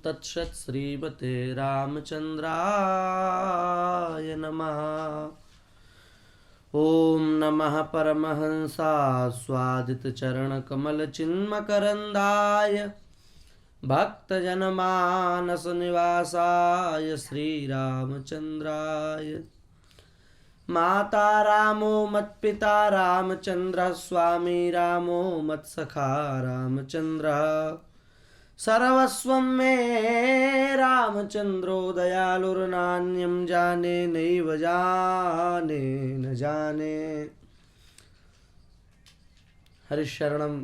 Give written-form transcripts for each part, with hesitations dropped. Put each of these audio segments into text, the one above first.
तत्सत् श्रीमते रामचंद्राय नमः। ओम नमः परमहंसास्वादित चरण कमल चिन्मकरंदाय भक्तजनमानस निवासाय श्रीरामचंद्राय। माता रामो मत्पिता रामचंद्र स्वामी रामो मत्सखा रामचंद्र। सर्वस्वं मे रामचंद्रो दयालुर्नान्यं जाने नैव जाने न जाने। हरिशरणम।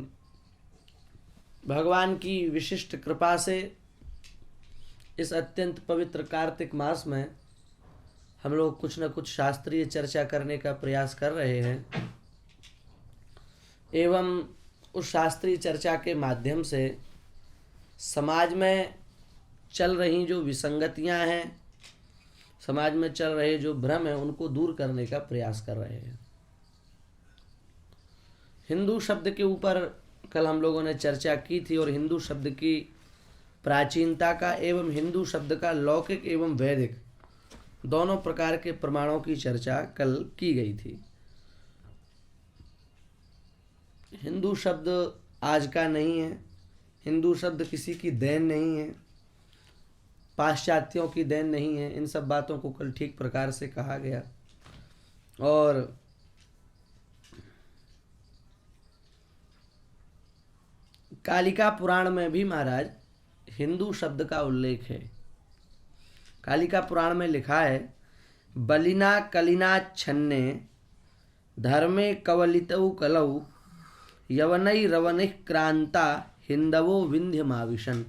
भगवान की विशिष्ट कृपा से इस अत्यंत पवित्र कार्तिक मास में हम लोग कुछ न कुछ शास्त्रीय चर्चा करने का प्रयास कर रहे हैं एवं उस शास्त्रीय चर्चा के माध्यम से समाज में चल रही जो विसंगतियां हैं, समाज में चल रहे जो भ्रम है, उनको दूर करने का प्रयास कर रहे हैं। हिंदू शब्द के ऊपर कल हम लोगों ने चर्चा की थी और हिंदू शब्द की प्राचीनता का एवं हिंदू शब्द का लौकिक एवं वैदिक दोनों प्रकार के प्रमाणों की चर्चा कल की गई थी। हिंदू शब्द आज का नहीं है, हिंदू शब्द किसी की देन नहीं है, पाश्चात्यों की देन नहीं है। इन सब बातों को कल ठीक प्रकार से कहा गया। और कालिका पुराण में भी महाराज हिंदू शब्द का उल्लेख है। कालिका पुराण में लिखा है, बलिना कलिना छन्ने धर्मे कवलितौ कलौ यवनै रवनिः क्रांता हिंदवो विंध्यमाविशन।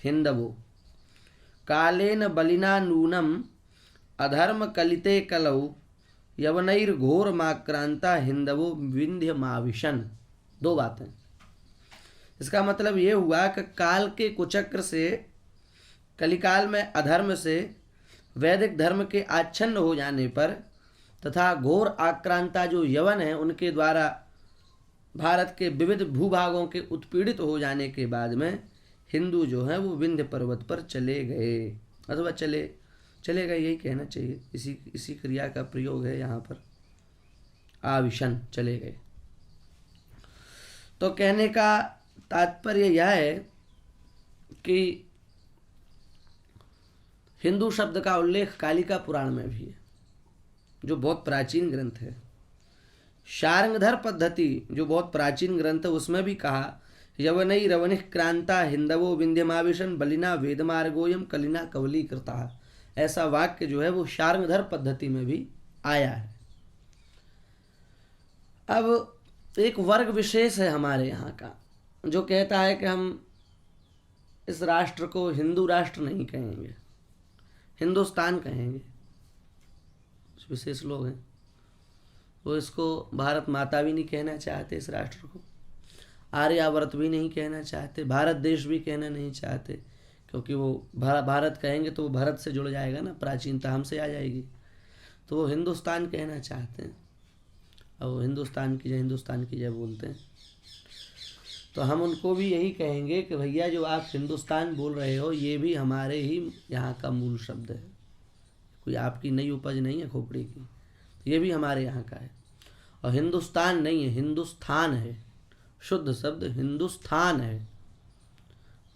हिंदवो कालेन बलिना नूनम अधर्म कलिते कलौ यवनैर्घोर माक्रांता हिंदवो विंध्यमाविशन। दो बातें। इसका मतलब ये हुआ कि काल के कुचक्र से, कलिकाल में अधर्म से वैदिक धर्म के आच्छन्न हो जाने पर तथा घोर आक्रांता जो यवन है उनके द्वारा भारत के विविध भूभागों के उत्पीड़ित हो जाने के बाद में हिंदू जो है वो विंध्य पर्वत पर चले गए, अथवा चले गए यही कहना चाहिए। इसी क्रिया का प्रयोग है यहाँ पर, आविशन, चले गए। तो कहने का तात्पर्य यह है कि हिंदू शब्द का उल्लेख कालिका पुराण में भी है, जो बहुत प्राचीन ग्रंथ है। शार्ंगधर पद्धति जो बहुत प्राचीन ग्रंथ है उसमें भी कहा, यवनै रवनिः क्रांता हिंदवो विंध्यमाविशन बलिना वेदमार्गोयम कलिना कवली कृता। ऐसा वाक्य जो है वो शार्ंगधर पद्धति में भी आया है। अब एक वर्ग विशेष है हमारे यहाँ का जो कहता है कि हम इस राष्ट्र को हिंदू राष्ट्र नहीं कहेंगे, हिंदुस्तान कहेंगे। कुछ विशेष लोग हैं वो इसको भारत माता भी नहीं कहना चाहते, इस राष्ट्र को आर्यावर्त भी नहीं कहना चाहते, भारत देश भी कहना नहीं चाहते, क्योंकि वो भारत कहेंगे तो वो भारत से जुड़ जाएगा ना, प्राचीनता हमसे आ जाएगी। तो वो हिंदुस्तान कहना चाहते हैं और वो हिंदुस्तान की जय बोलते हैं। तो हम उनको भी यही कहेंगे कि भैया जो आप हिंदुस्तान बोल रहे हो ये भी हमारे ही यहाँ का मूल शब्द है, कोई आपकी नई उपज नहीं है खोपड़ी की, ये भी हमारे यहाँ का है। और हिंदुस्तान नहीं है, हिंदुस्तान है, शुद्ध शब्द हिंदुस्तान है।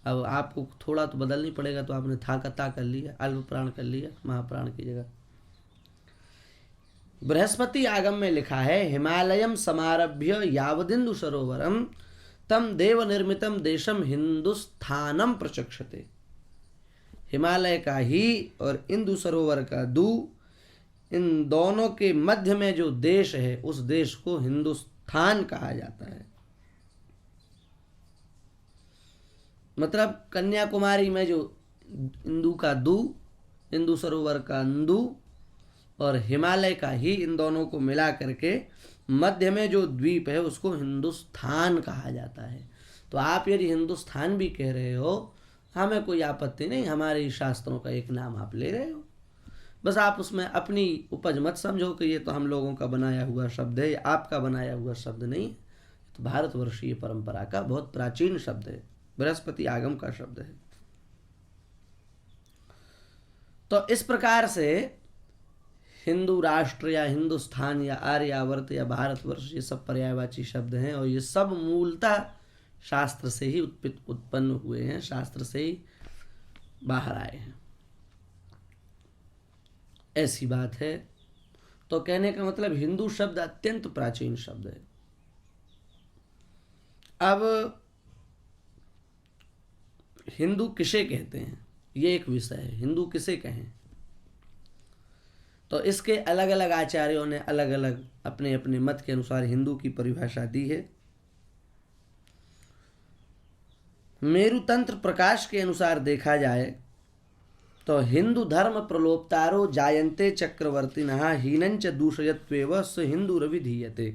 अब आपको थोड़ा तो बदलनी पड़ेगा, तो आपने था का ता कर लिया, अल्प प्राण कर लिया महाप्राण की जगह। बृहस्पति आगम में लिखा है, हिमालयम समारभ्य यावदिंदु सरोवरम तम देव निर्मितम देशम हिंदुस्थानम प्रचक्षते। हिमालय का ही और इंदु सरोवर का दू, इन दोनों के मध्य में जो देश है उस देश को हिंदुस्तान कहा जाता है। मतलब कन्याकुमारी में जो इंदु का दू, इंदु सरोवर का इंदु और हिमालय का ही, इन दोनों को मिला करके मध्य में जो द्वीप है उसको हिंदुस्तान कहा जाता है। तो आप यदि हिंदुस्तान भी कह रहे हो हमें कोई आपत्ति नहीं, हमारे शास्त्रों का एक नाम आप ले रहे हो, बस आप उसमें अपनी उपज मत समझो कि ये तो हम लोगों का बनाया हुआ शब्द है, आपका बनाया हुआ शब्द नहीं। तो भारतवर्षीय परंपरा का बहुत प्राचीन शब्द है, बृहस्पति आगम का शब्द है। तो इस प्रकार से हिंदू राष्ट्र या हिंदुस्तान या आर्यावर्त या भारतवर्ष ये सब पर्यायवाची शब्द हैं और ये सब मूलतः शास्त्र से ही उत्पन्न हुए हैं, शास्त्र से ही बाहर आए हैं, ऐसी बात है। तो कहने का मतलब हिंदू शब्द अत्यंत प्राचीन शब्द है। अब हिंदू किसे कहते हैं ये एक विषय है, हिंदू किसे कहें। तो इसके अलग अलग आचार्यों ने अलग अलग अपने अपने मत के अनुसार हिंदू की परिभाषा दी है। मेरुतंत्र प्रकाश के अनुसार देखा जाए तो हिंदू धर्म प्रलोप्तारो जायन्ते चक्रवर्तिनः हीनंच दूषयत्वेव स हिंदुरभिधीयते।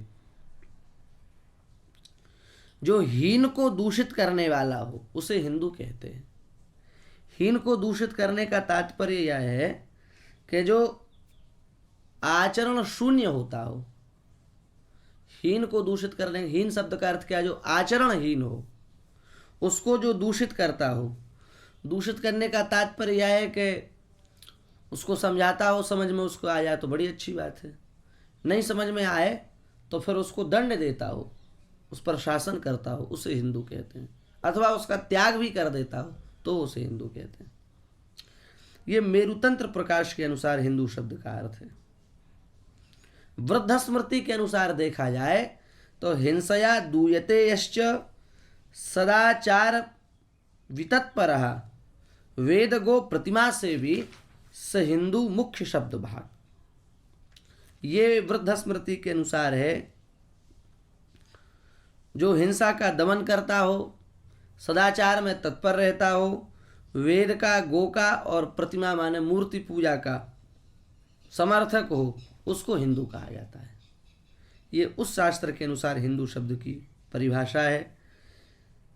जो हीन को दूषित करने वाला हो उसे हिंदू कहते हैं। हीन को दूषित करने का तात्पर्य यह है कि जो आचरण शून्य होता हो। हीन को दूषित करने, हीन शब्द का अर्थ क्या है? जो आचरणहीन हो उसको जो दूषित करता हो। दूषित करने का तात्पर्य यह है कि उसको समझाता हो, समझ में उसको आ जाए तो बड़ी अच्छी बात है, नहीं समझ में आए तो फिर उसको दंड देता हो, उस पर शासन करता हो, उसे हिंदू कहते हैं। अथवा उसका त्याग भी कर देता हो तो उसे हिंदू कहते हैं। ये मेरुतंत्र प्रकाश के अनुसार हिंदू शब्द का अर्थ है। वृद्ध स्मृति के अनुसार देखा जाए तो हिंसया दूयते यश्च सदाचार वितत्परः वेद गो प्रतिमा से भी स हिंदू मुख्य शब्द भाग। ये वृद्ध स्मृति के अनुसार है। जो हिंसा का दमन करता हो, सदाचार में तत्पर रहता हो, वेद का, गो का और प्रतिमा माने मूर्ति पूजा का समर्थक हो, उसको हिंदू कहा जाता है। ये उस शास्त्र के अनुसार हिंदू शब्द की परिभाषा है।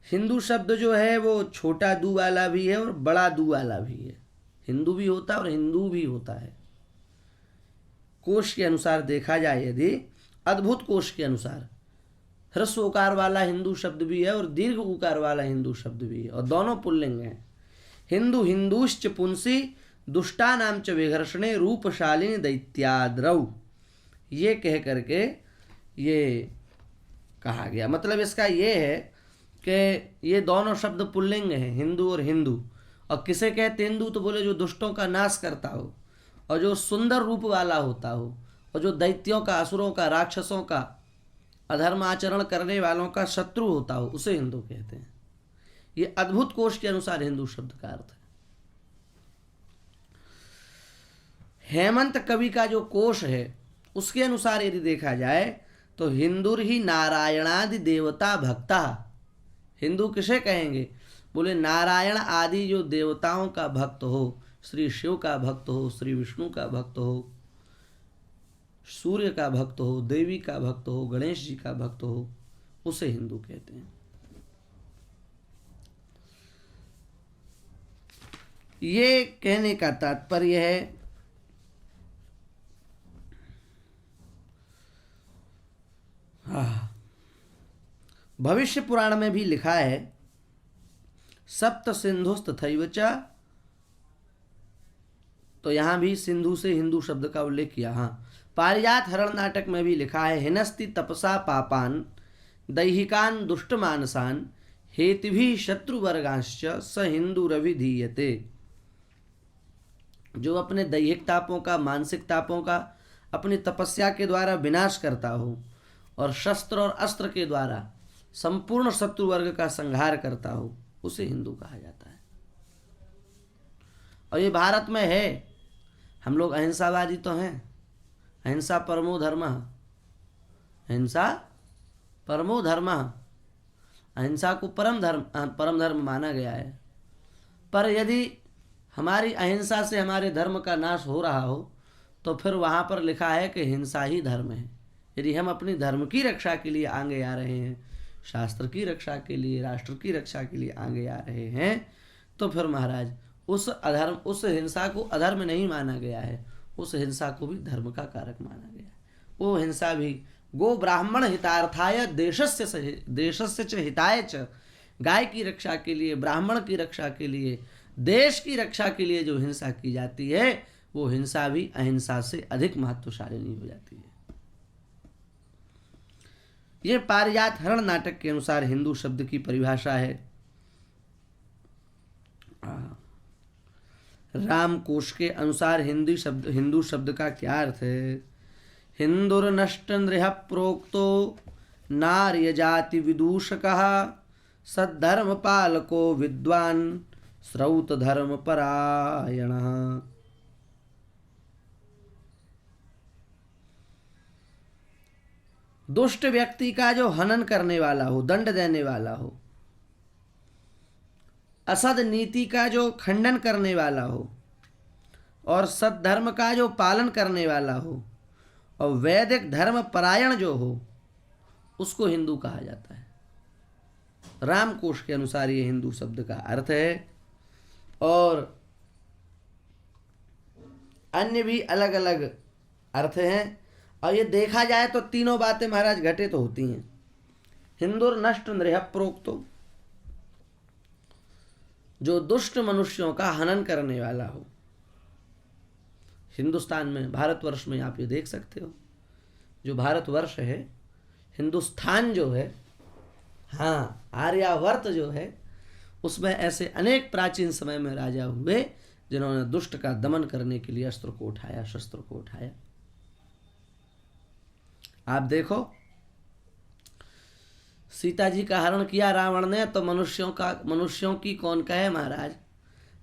हिंदू शब्द जो है वो छोटा दू वाला भी है और बड़ा दू वाला भी है। हिंदू भी होता है और हिंदू भी होता है। कोश के अनुसार देखा जाए यदि अद्भुत कोश के अनुसार ह्रस्व उकार वाला हिंदू शब्द भी है और दीर्घ उकार वाला हिंदू शब्द भी है और दोनों पुल्लिंग हैं। हिंदू हिंदूश्च पुंसी दुष्टानाम च विघर्षणे रूपशालिनी दैत्याद्रौ, ये कह करके ये कहा गया। मतलब इसका ये है कि ये दोनों शब्द पुल्लिंग हैं, हिंदू और हिंदू। और किसे कहते हिंदू? तो बोले जो दुष्टों का नाश करता हो और जो सुंदर रूप वाला होता हो और जो दैत्यों का, असुरों का, राक्षसों का, अधर्म आचरण करने वालों का शत्रु होता हो, उसे हिंदू कहते हैं। ये अद्भुत कोश के अनुसार हिंदू शब्द का अर्थ है। हेमंत कवि का जो कोश है उसके अनुसार यदि देखा जाए तो हिंदुर ही नारायणादि देवता भक्ता। हिंदू किसे कहेंगे? बोले नारायण आदि जो देवताओं का भक्त हो, श्री शिव का भक्त हो, श्री विष्णु का भक्त हो, सूर्य का भक्त हो, देवी का भक्त हो, गणेश जी का भक्त हो, उसे हिंदू कहते हैं। ये कहने का तात्पर्य है भविष्य पुराण में भी लिखा है सप्त सिंधुस्तथैव च, तो यहां भी सिंधु से हिंदू शब्द का उल्लेख किया। हाँ, पारिजात हरण नाटक में भी लिखा है हिनस्ति तपसा पापान दैहिकान दुष्टमानसान हेतिभिः शत्रुवर्गांश्च स हिंदुरभिधीयते। जो अपने दैहिक तापों का, मानसिक तापों का अपनी तपस्या के द्वारा विनाश करता हो और शस्त्र और अस्त्र के द्वारा संपूर्ण शत्रु वर्ग का संहार करता हो, उसे हिंदू कहा जाता है। और ये भारत में है। हम लोग अहिंसावादी तो हैं, अहिंसा परमो धर्मः, अहिंसा परमो धर्मः, अहिंसा को परम धर्म माना गया है। पर यदि हमारी अहिंसा से हमारे धर्म का नाश हो रहा हो तो फिर वहाँ पर लिखा है कि हिंसा ही धर्म है। यदि हम अपनी धर्म की रक्षा के लिए आगे आ रहे हैं, शास्त्र की रक्षा के लिए, राष्ट्र की रक्षा के लिए आगे आ रहे हैं, तो फिर महाराज उस हिंसा को अधर्म नहीं माना गया है, उस हिंसा को भी धर्म का कारक माना गया है। वो हिंसा भी गो ब्राह्मण हितार्थाय देशस्य च हिताय च, गाय की रक्षा के लिए, ब्राह्मण की रक्षा के लिए, देश की रक्षा के लिए जो हिंसा की जाती है वो हिंसा भी अहिंसा से अधिक महत्वशालिनी हो जाती है। ये पारिजात हरण नाटक के अनुसार हिंदू शब्द की परिभाषा है। रामकोश के अनुसार हिंदू शब्द का क्या अर्थ है? हिंदुर्नष्ट नृह प्रोक्तो नार्य जाति विदूषकः सद्धर्म पालको विद्वान श्रौत धर्म परायणः। दुष्ट व्यक्ति का जो हनन करने वाला हो, दंड देने वाला हो, असद नीति का जो खंडन करने वाला हो और सद्धर्म का जो पालन करने वाला हो और वैदिक धर्म परायण जो हो, उसको हिंदू कहा जाता है। रामकोश के अनुसार ये हिंदू शब्द का अर्थ है। और अन्य भी अलग अलग अर्थ हैं। और ये देखा जाए तो तीनों बातें महाराज घटित तो होती हैं। हिंदुर्नष्ट नृह प्रोक्तो, जो दुष्ट मनुष्यों का हनन करने वाला हो। हिंदुस्तान में, भारतवर्ष में आप ये देख सकते हो, जो भारतवर्ष है, हिंदुस्तान जो है, हाँ, आर्यावर्त जो है, उसमें ऐसे अनेक प्राचीन समय में राजा हुए जिन्होंने दुष्ट का दमन करने के लिए अस्त्र को उठाया, शस्त्र को उठाया। आप देखो, सीता जी का हरण किया रावण ने तो मनुष्यों की कौन कहे महाराज,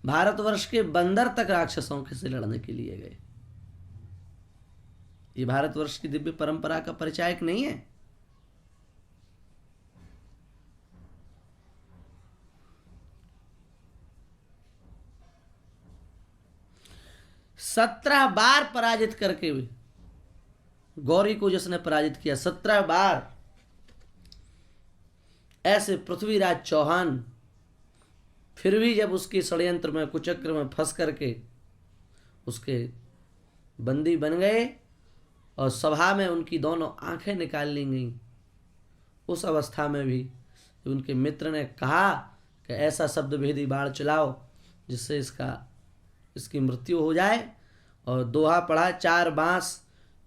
भारतवर्ष के बंदर तक राक्षसों से लड़ने के लिए गए। ये भारतवर्ष की दिव्य परंपरा का परिचायक नहीं है? सत्रह बार पराजित करके भी, गौरी को जिसने पराजित किया 17 बार, ऐसे पृथ्वीराज चौहान फिर भी जब उसके षड्यंत्र में, कुचक्र में फंस करके उसके बंदी बन गए और सभा में उनकी दोनों आंखें निकाल ली गईं, उस अवस्था में भी उनके मित्र ने कहा कि ऐसा शब्द भेदी बाण चलाओ जिससे इसकी मृत्यु हो जाए। और दोहा पढ़ा, 4 बांस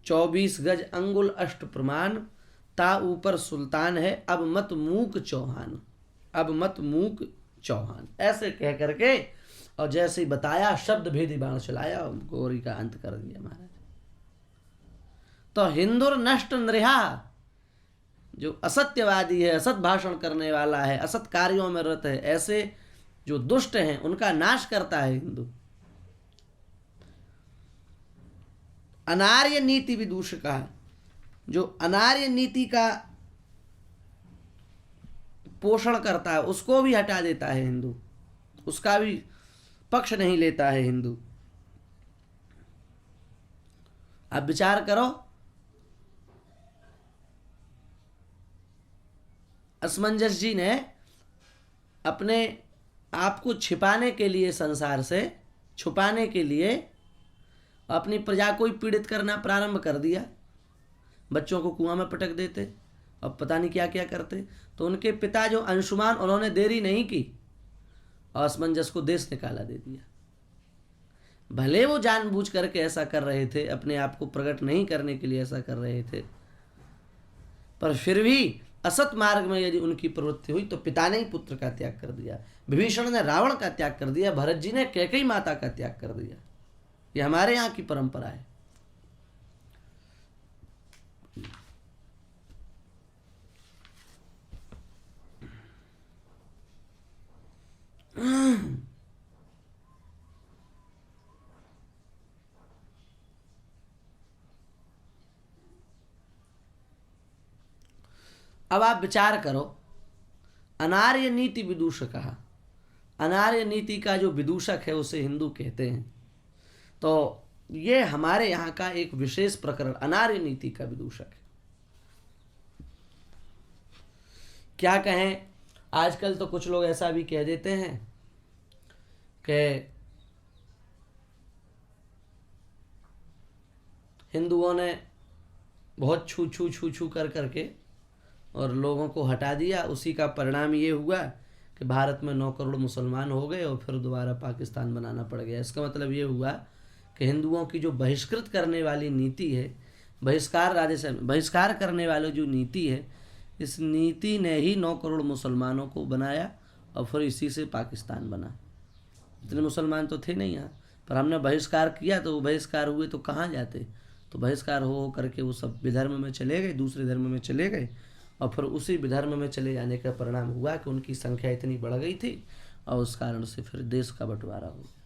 24 गज अंगुल अष्ट प्रमाण, ता ऊपर सुल्तान है अब मत मूक चौहान, अब मत मूक चौहान, ऐसे कह करके और जैसे ही बताया शब्द भेदी बाण चलाया और गौरी का अंत कर दिया महाराज। तो हिंदुर्नष्ट नृहा, जो असत्यवादी है, असत भाषण करने वाला है, असत कार्यों में रत है, ऐसे जो दुष्ट हैं उनका नाश करता है हिंदू। अनार्य नीति विदूषका, जो अनार्य नीति का पोषण करता है उसको भी हटा देता है हिंदू, उसका भी पक्ष नहीं लेता है हिंदू। आप विचार करो, असमंजस जी ने अपने आप को छिपाने के लिए, संसार से छुपाने के लिए अपनी प्रजा को ही पीड़ित करना प्रारंभ कर दिया। बच्चों को कुआं में पटक देते और पता नहीं क्या क्या करते। तो उनके पिता जो अंशुमान, उन्होंने देरी नहीं की और असमंजस को देश निकाला दे दिया। भले वो जानबूझ करके ऐसा कर रहे थे, अपने आप को प्रकट नहीं करने के लिए ऐसा कर रहे थे, पर फिर भी असत मार्ग में यदि उनकी प्रवृत्ति हुई तो पिता ने ही पुत्र का त्याग कर दिया, विभीषण ने रावण का त्याग कर दिया, भरत जी ने कैकेयी माता का त्याग कर दिया। ये हमारे यहाँ की परंपरा है। अब आप विचार करो, अनार्य नीति विदूषक, अनार्य नीति का जो विदूषक है उसे हिंदू कहते हैं। तो ये हमारे यहाँ का एक विशेष प्रकरण अनार्य नीति का विदूषक है। क्या कहें, आजकल तो कुछ लोग ऐसा भी कह देते हैं कि हिंदुओं ने बहुत छू छू छू छू कर करके और लोगों को हटा दिया, उसी का परिणाम ये हुआ कि भारत में 9 करोड़ मुसलमान हो गए और फिर दोबारा पाकिस्तान बनाना पड़ गया। इसका मतलब ये हुआ कि हिंदुओं की जो बहिष्कृत करने वाली नीति है, बहिष्कार करने वाली जो नीति है, इस नीति ने ही 9 करोड़ मुसलमानों को बनाया और फिर इसी से पाकिस्तान बना। इतने मुसलमान तो थे नहीं यहाँ, पर हमने बहिष्कार किया तो वो बहिष्कार हुए तो कहाँ जाते, तो बहिष्कार हो करके वो सब विधर्म में चले गए, दूसरे धर्म में चले गए और फिर उसी विधर्म में चले जाने का परिणाम हुआ कि उनकी संख्या इतनी बढ़ गई थी और उस कारण से फिर देश का बंटवारा हो गया।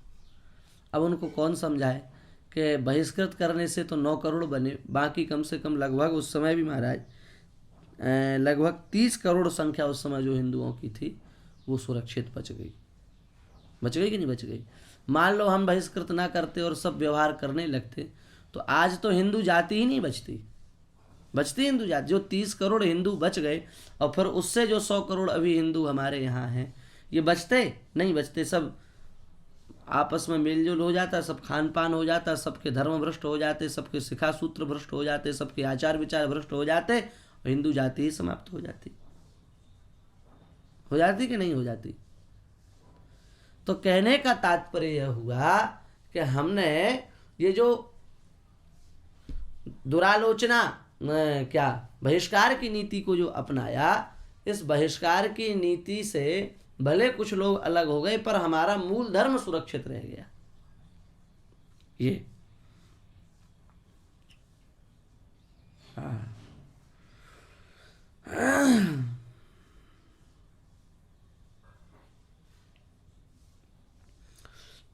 अब उनको कौन समझाए कि बहिष्कृत करने से तो 9 करोड़ बने, बाकी कम से कम लगभग उस समय भी महाराज लगभग 30 करोड़ संख्या उस समय जो हिंदुओं की थी वो सुरक्षित बच गई कि नहीं बच गई। मान लो हम बहिष्कृत ना करते और सब व्यवहार करने लगते तो आज तो हिंदू जाति ही नहीं बचती हिंदू जाति। जो 30 करोड़ हिंदू बच गए और फिर उससे जो 100 करोड़ अभी हिंदू हमारे यहाँ हैं, ये बचते नहीं बचते, सब आपस में मेलजोल हो जाता, सब खान पान हो जाता, सबके धर्म भ्रष्ट हो जाते, सबके शिखा सूत्र भ्रष्ट हो जाते, सबके आचार विचार भ्रष्ट हो जाते और हिंदू जाति ही समाप्त हो जाती कि नहीं हो जाती। तो कहने का तात्पर्य यह हुआ कि हमने ये जो दुरालोचना क्या बहिष्कार की नीति को जो अपनाया, इस बहिष्कार की नीति से भले कुछ लोग अलग हो गए पर हमारा मूल धर्म सुरक्षित रह गया। ये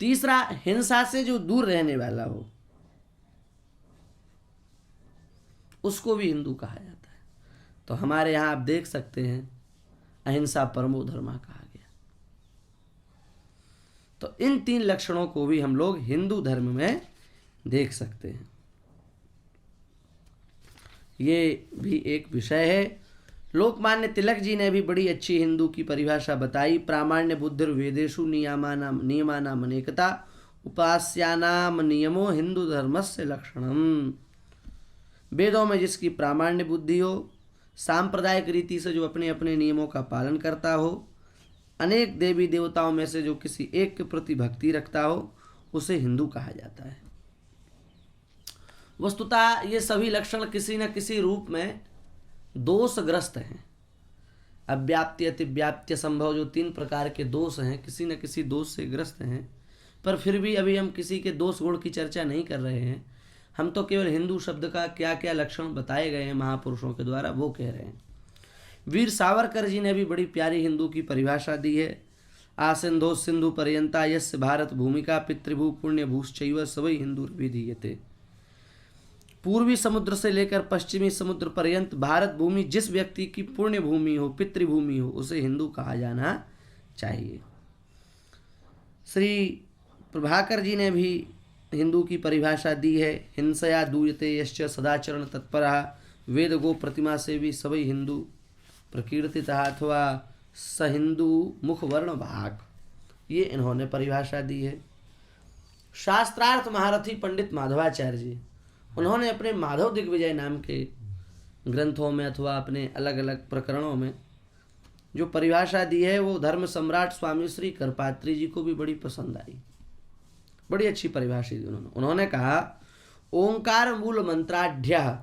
तीसरा, हिंसा से जो दूर रहने वाला हो उसको भी हिंदू कहा जाता है। तो हमारे यहाँ आप देख सकते हैं अहिंसा परमो धर्मा कहा गया। तो इन 3 लक्षणों को भी हम लोग हिंदू धर्म में देख सकते हैं। ये भी एक विषय है। लोकमान्य तिलक जी ने भी बड़ी अच्छी हिंदू की परिभाषा बताई। प्रामाण्य बुद्धिर्वेदेषु नियमानाम अनेकता उपास्यानाम नियमो हिंदू धर्मस्य लक्षणम। वेदों में जिसकी प्रामाण्य बुद्धि हो, सांप्रदायिक रीति से जो अपने अपने नियमों का पालन करता हो, अनेक देवी देवताओं में से जो किसी एक के प्रति भक्ति रखता हो, उसे हिंदू कहा जाता है। वस्तुतः ये सभी लक्षण किसी न किसी रूप में दोषग्रस्त हैं। अव्याप्ति, अतिव्याप्ति, संभव, जो 3 प्रकार के दोष हैं, किसी न किसी दोष से ग्रस्त हैं। पर फिर भी अभी हम किसी के दोष गुण की चर्चा नहीं कर रहे हैं। हम तो केवल हिंदू शब्द का क्या क्या लक्षण बताए गए हैं महापुरुषों के द्वारा वो कह रहे हैं। वीर सावरकर जी ने भी बड़ी प्यारी हिंदू की परिभाषा दी है। आसिंधो सिंधु पर्यंता यस्य भारत भूमिका पितृभू पुण्य भूश्चैव सवै हिंदू विधीयते। पूर्वी समुद्र से लेकर पश्चिमी समुद्र पर्यंत भारत भूमि जिस व्यक्ति की पुण्य भूमि हो, पितृभूमि हो, उसे हिंदू कहा जाना चाहिए। श्री प्रभाकर जी ने भी हिंदू की परिभाषा दी है। हिंसया दूयते यश्च सदाचरण तत्परः वेद गो प्रतिमा से भी सभी हिंदू प्रकीर्तितः अथवा स हिंदू मुख वर्ण भाग, ये इन्होंने परिभाषा दी है। शास्त्रार्थ महारथी पंडित माधवाचार्य जी, उन्होंने अपने माधव दिग्विजय नाम के ग्रंथों में अथवा अपने अलग अलग प्रकरणों में जो परिभाषा दी है वो धर्म सम्राट स्वामी श्री करपात्री जी को भी बड़ी पसंद आई। बड़ी अच्छी परिभाषा दी उन्होंने कहा, ओंकार मूल मंत्राढ़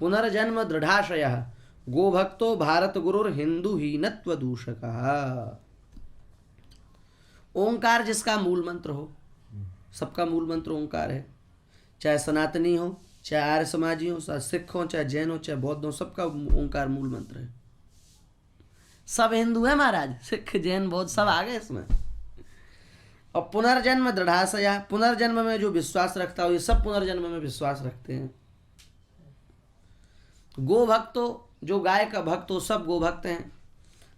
पुनर्जन्म दृढ़ाशय गोभक्तो भारत गुरुर हिंदू हीनत्व दूषक। ओंकार जिसका मूल मंत्र हो, सबका मूल मंत्र ओंकार है, चाहे सनातनी हो, चाहे आर्य समाजी हो, चाहे सिख हो, चाहे जैन हो, चाहे बौद्ध हो, सबका ओंकार मूल मंत्र है। सब हिंदू है महाराज, सिख जैन बौद्ध सब आ गए इसमें। और पुनर्जन्म दृढ़ाशया, पुनर्जन्म में जो विश्वास रखता हो, ये सब पुनर्जन्म में विश्वास रखते हैं। गो भक्तो, जो गाय का भक्त हो, सब गो भक्त हैं।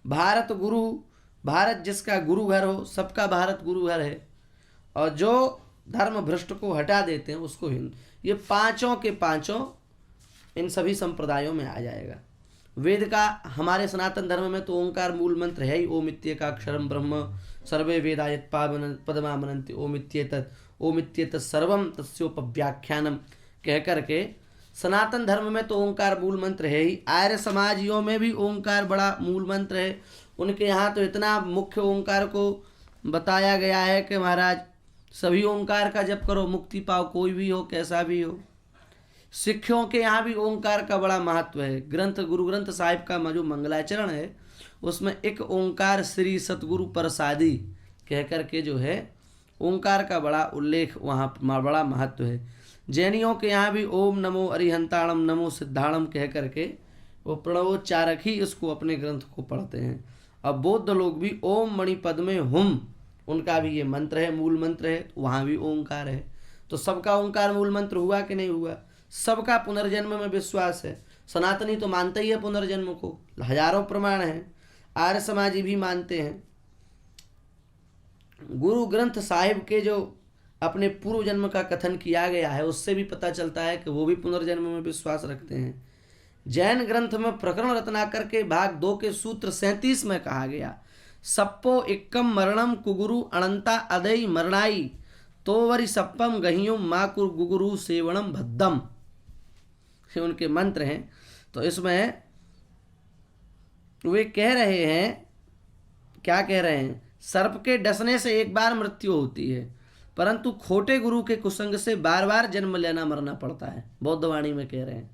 भारत गुरु, भारत जिसका गुरु घर हो, सबका भारत गुरु घर है। और जो धर्म भ्रष्ट को हटा देते हैं उसको हिंदू, ये पांचों के पांचों इन सभी संप्रदायों में आ जाएगा। वेद का हमारे सनातन धर्म में तो ओंकार मूल मंत्र है ही। ओमित्येक अक्षरम ब्रह्म सर्वे वेदा यत् पदमामनन्ति ओमित्येतत् सर्वम तस्योपव्याख्यानम कह करके सनातन धर्म में तो ओंकार मूल मंत्र है ही, आर्य समाजियों में भी ओंकार बड़ा मूल मंत्र है। उनके यहाँ तो इतना मुख्य ओंकार को बताया गया है कि महाराज सभी ओंकार का जप करो, मुक्ति पाओ, कोई भी हो कैसा भी हो। सिखों के यहाँ भी ओंकार का बड़ा महत्व है। गुरु ग्रंथ साहिब का जो मंगलाचरण है उसमें एक ओंकार श्री सतगुरु प्रसादी कह करके जो है ओंकार का बड़ा उल्लेख, वहाँ बड़ा महत्व है। जैनियों के यहाँ भी ओम नमो अरिहंताणम नमो सिद्धाणम कह करके वो प्रणवोच्चारक ही इसको अपने ग्रंथ को पढ़ते हैं। अब बौद्ध लोग भी ओम मणिपद में हुम, उनका भी ये मंत्र है, मूल मंत्र है, वहाँ भी ओंकार है। तो सबका ओंकार मूल मंत्र हुआ कि नहीं हुआ? सबका पुनर्जन्म में विश्वास है। सनातनी तो मानते ही है पुनर्जन्म को, हजारों प्रमाण हैं। आर्य समाजी भी मानते हैं। गुरु ग्रंथ साहिब के जो अपने पूर्व जन्म का कथन किया गया है उससे भी पता चलता है कि वो भी पुनर्जन्म में विश्वास रखते हैं। जैन ग्रंथ में प्रकरण रत्नाकर के भाग 2 के सूत्र 37 में कहा गया, सप्पो इक्कम मरणम कुगुरु अनंता अदय मरणाई तोवरी सप्पम गहियुम माकुर गुगुरु सेवणम भद्दम, ये उनके मंत्र हैं। तो इसमें वे कह रहे हैं, क्या कह रहे हैं? सर्प के डसने से एक बार मृत्यु होती है, परंतु खोटे गुरु के कुसंग से बार बार जन्म लेना मरना पड़ता है। बौद्ध वाणी में कह रहे हैं,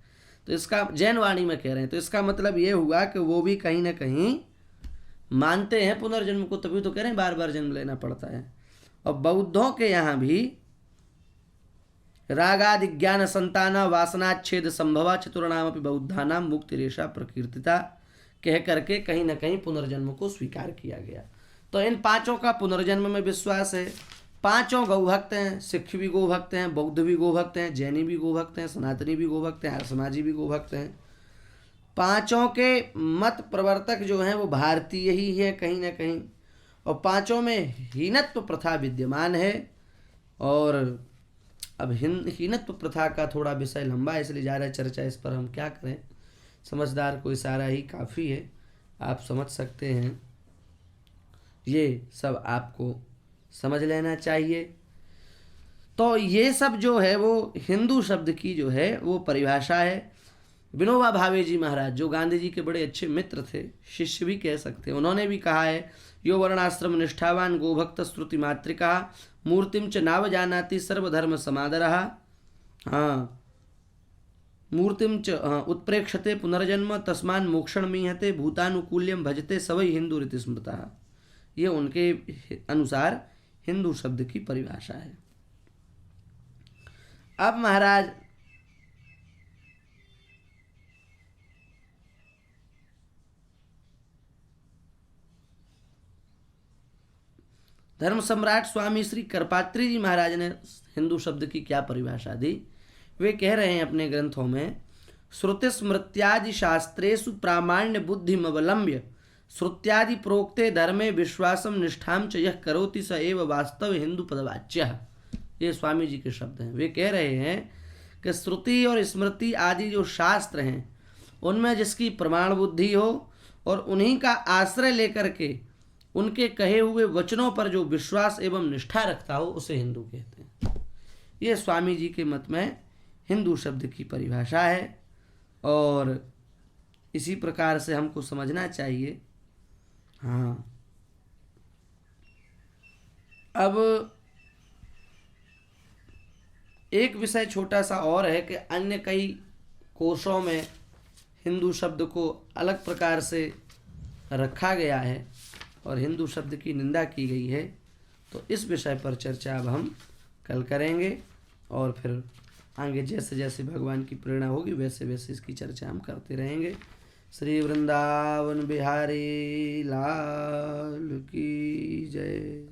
तो इसका जैन वाणी में कह रहे हैं। तो इसका मतलब ये हुआ कि वो भी कहीं ना कहीं मानते हैं पुनर्जन्म को, तभी तो कह रहे हैं बार बार जन्म लेना पड़ता है। और बौद्धों के यहाँ भी रागादि ज्ञान संताना वासनाच्छेद संभवा चतुर्णामपि बौद्धानाम मुक्ति रेशा प्रकीर्तिता कह करके कहीं ना कहीं पुनर्जन्म को स्वीकार किया गया। तो इन पांचों का पुनर्जन्म में विश्वास है। पांचों गौभक्त हैं, सिख भी गोभक्त हैं, बौद्ध भी गोभक्त हैं, जैनी भी गोभक्त हैं, सनातनी भी गोभक्त हैं, आर्य समाजी भी गोभक्त हैं। पांचों के मत प्रवर्तक जो हैं वो भारतीय ही है कहीं ना कहीं, और पांचों में हीनत्व प्रथा विद्यमान है। और अब हीनत्व प्रथा का थोड़ा विषय लंबा है, इसलिए ज़्यादा चर्चा इस पर हम क्या करें। समझदार को इशारा ही काफ़ी है, आप समझ सकते हैं। ये सब आपको समझ लेना चाहिए। तो ये सब जो है वो हिंदू शब्द की जो है वो परिभाषा है। विनोबा भावे जी महाराज जो गांधी जी के बड़े अच्छे मित्र थे, शिष्य भी कह सकते हैं, उन्होंने भी कहा है, यो वर्णाश्रम निष्ठावान गोभक्त श्रुति मातृका मूर्तिम च नाव जानाति सर्वधर्म समादरः। हाँ, मूर्तिम च उत्प्रेक्षते पुनर्जन्म तस्मान मोक्षण मीहते भूतानुकूल्यम भजते सवै हिंदू रीति स्मृतः। ये उनके अनुसार हिंदू शब्द की परिभाषा है। अब महाराज धर्म सम्राट स्वामी श्री करपात्री जी महाराज ने हिंदू शब्द की क्या परिभाषा दी। वे कह रहे हैं अपने ग्रंथों में, श्रुति स्मृत्यादि शास्त्रेषु प्रामाण्य बुद्धिमवलंब्य श्रुत्यादि प्रोक्ते धर्मे विश्वासम निष्ठाम च यह करोति स एव वास्तव हिंदू पदवाच्य। ये स्वामी जी के शब्द हैं। वे कह रहे हैं कि श्रुति और स्मृति आदि जो शास्त्र हैं उनमें जिसकी प्रमाण बुद्धि हो और उन्हीं का आश्रय लेकर के उनके कहे हुए वचनों पर जो विश्वास एवं निष्ठा रखता हो उसे हिंदू कहते हैं। ये स्वामी जी के मत में हिंदू शब्द की परिभाषा है और इसी प्रकार से हमको समझना चाहिए। हाँ, अब एक विषय छोटा सा और है कि अन्य कई कोशों में हिंदू शब्द को अलग प्रकार से रखा गया है और हिंदू शब्द की निंदा की गई है। तो इस विषय पर चर्चा अब हम कल करेंगे और फिर आगे जैसे जैसे भगवान की प्रेरणा होगी वैसे वैसे इसकी चर्चा हम करते रहेंगे। श्री वृंदावन बिहारी लाल की जय।